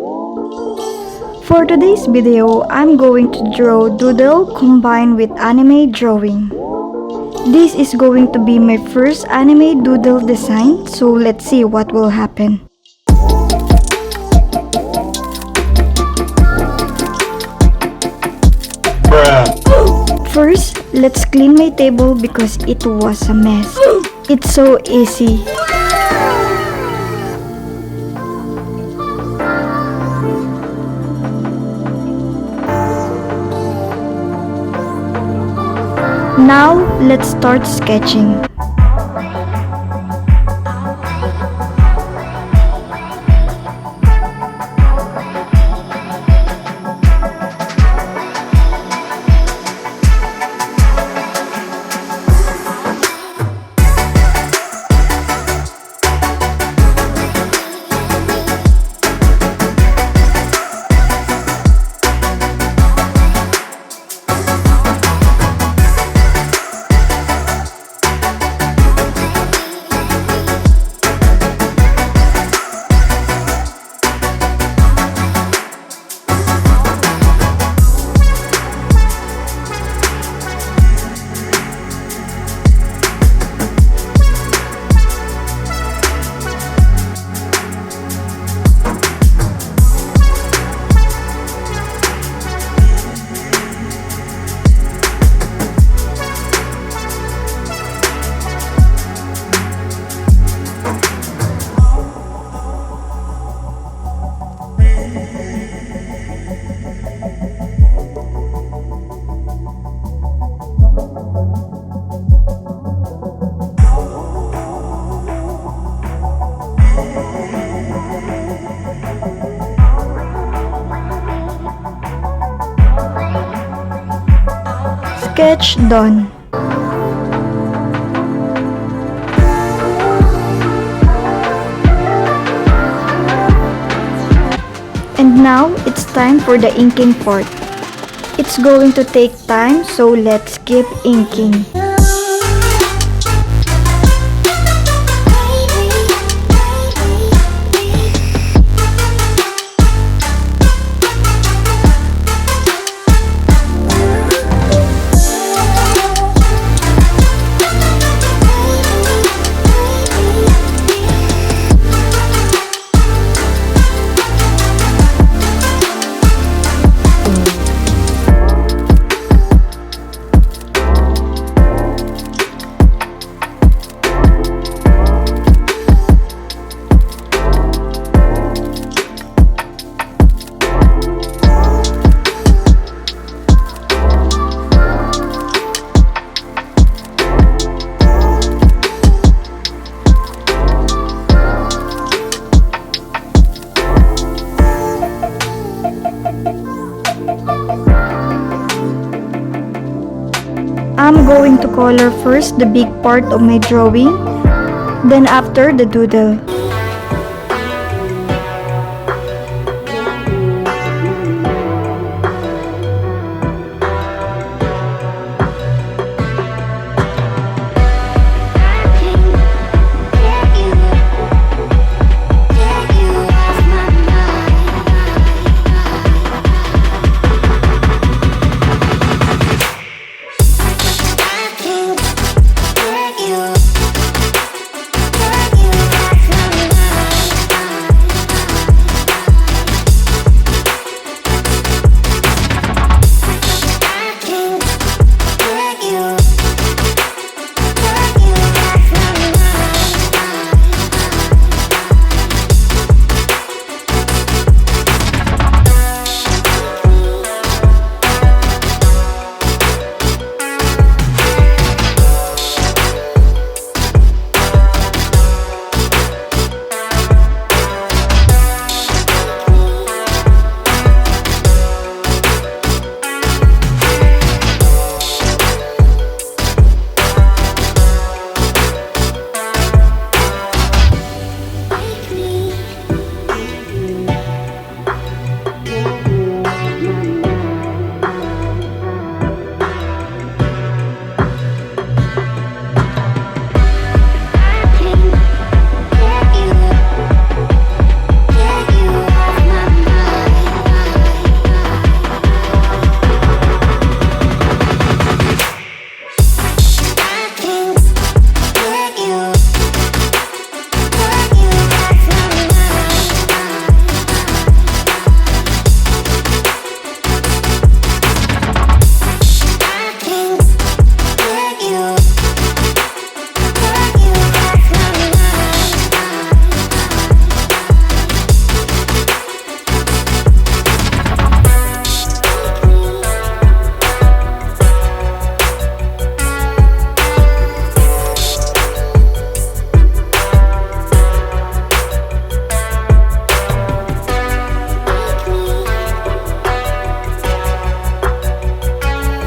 For today's video, I'm going to draw doodle combined with anime drawing. This is going to be my first anime doodle design, so let's see what will happen. First, let's clean my table because it was a mess. It's so easy. Now, let's start sketching. Sketch done. And now it's time for the inking part. It's going to take time, so let's keep inking. I'm going to color first the big part of my drawing, then after the doodle.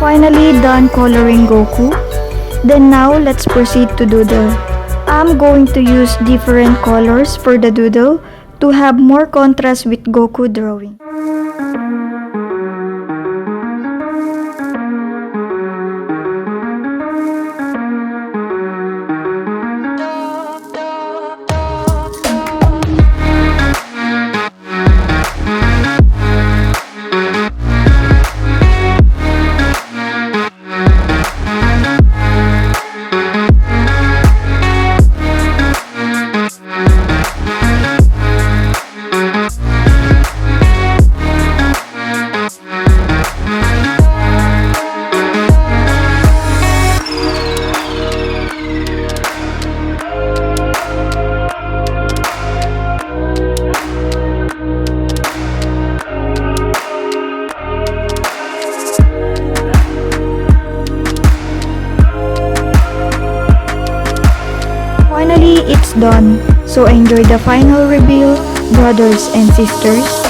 Finally done coloring Goku. Then now let's proceed to doodle. I'm going to use different colors for the doodle to have more contrast with Goku drawing. Finally, it's done. So enjoy the final reveal, brothers and sisters.